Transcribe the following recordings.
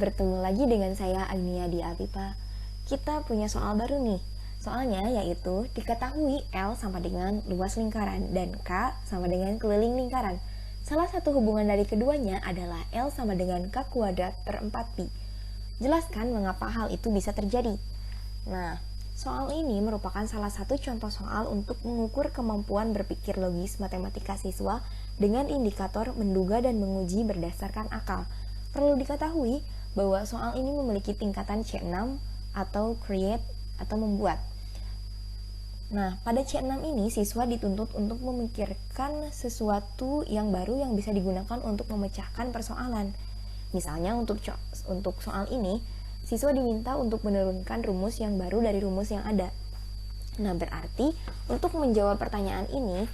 bertemu lagi dengan saya Agnia di Apipa. Kita punya soal baru nih. Soalnya yaitu diketahui L sama dengan luas lingkaran dan K sama dengan keliling lingkaran. Salah satu hubungan dari keduanya adalah L sama dengan K kuadrat per 4pi. Jelaskan mengapa hal itu bisa terjadi. Nah, soal ini merupakan salah satu contoh soal untuk mengukur kemampuan berpikir logis matematika siswa dengan indikator menduga dan menguji berdasarkan akal. Perlu diketahui bahwa soal ini memiliki tingkatan C6 atau create atau membuat. Nah, pada C6 ini siswa dituntut untuk memikirkan sesuatu yang baru yang bisa digunakan untuk memecahkan persoalan. Misalnya untuk soal ini, siswa diminta untuk menurunkan rumus yang baru dari rumus yang ada. Nah, berarti untuk menjawab pertanyaan ini,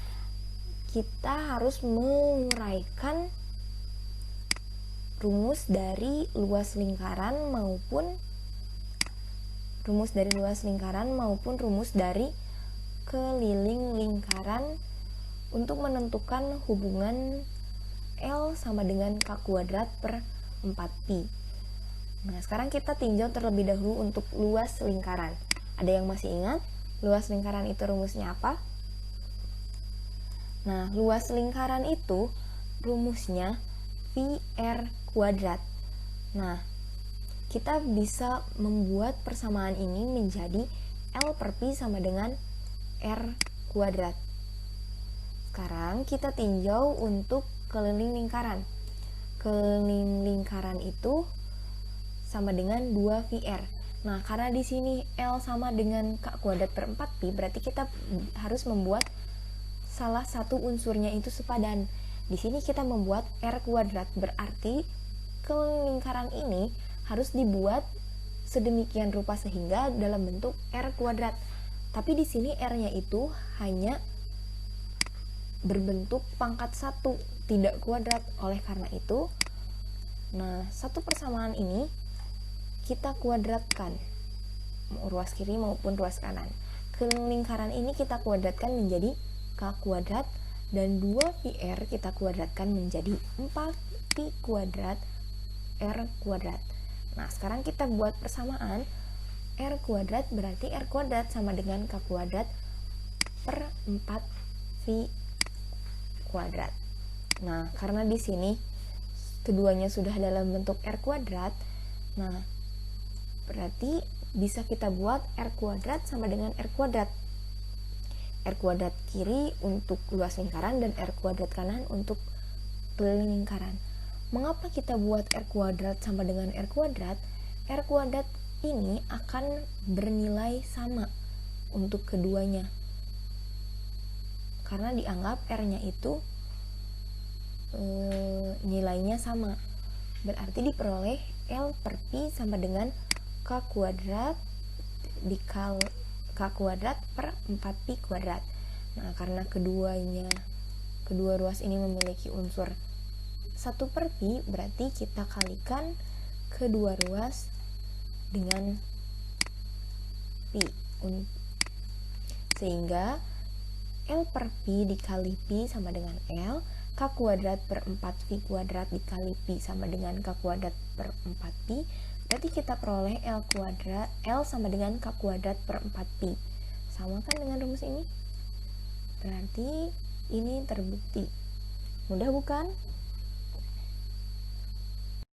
kita harus menguraikan rumus dari luas lingkaran maupun rumus dari keliling lingkaran untuk menentukan hubungan L sama dengan K kuadrat per 4pi. Nah, sekarang kita tinjau terlebih dahulu untuk luas lingkaran. Ada yang masih ingat luas lingkaran itu rumusnya apa? Nah, luas lingkaran itu rumusnya VR kuadrat. Nah, kita bisa membuat persamaan ini menjadi L per Pi sama dengan R kuadrat. Sekarang kita tinjau untuk keliling lingkaran. Keliling lingkaran itu sama dengan 2VR. Nah, karena di sini L sama dengan K kuadrat per 4pi, berarti kita harus membuat salah satu unsurnya itu sepadan. Di sini kita membuat R kuadrat, berarti keliling lingkaran ini harus dibuat sedemikian rupa sehingga dalam bentuk R kuadrat. Tapi di sini R-nya itu hanya berbentuk pangkat 1, tidak kuadrat. Oleh karena itu, nah, satu persamaan ini kita kuadratkan, ruas kiri maupun ruas kanan. Keliling lingkaran ini kita kuadratkan menjadi K kuadrat dan 2VR kita kuadratkan menjadi 4pi kuadrat R kuadrat. Nah, sekarang kita buat persamaan R kuadrat, berarti R kuadrat sama dengan K kuadrat per 4pi kuadrat. Nah, karena di sini keduanya sudah dalam bentuk R kuadrat, nah, berarti bisa kita buat R kuadrat sama dengan R kuadrat. R kuadrat kiri untuk luas lingkaran dan R kuadrat kanan untuk keliling lingkaran. Mengapa kita buat R kuadrat sama dengan R kuadrat? R kuadrat ini akan bernilai sama untuk keduanya. Karena dianggap R-nya itu nilainya sama. Berarti diperoleh L per Pi sama dengan K kuadrat dikali K kuadrat per 4pi kuadrat. Nah, karena kedua ruas ini memiliki unsur 1 per pi, berarti kita kalikan kedua ruas dengan pi. Sehingga L per pi dikali pi sama dengan L, K kuadrat per 4pi kuadrat dikali pi sama dengan K kuadrat per 4pi. Berarti kita peroleh L sama dengan K kuadrat per 4pi. Sama kan dengan rumus ini? Berarti ini terbukti. Mudah bukan?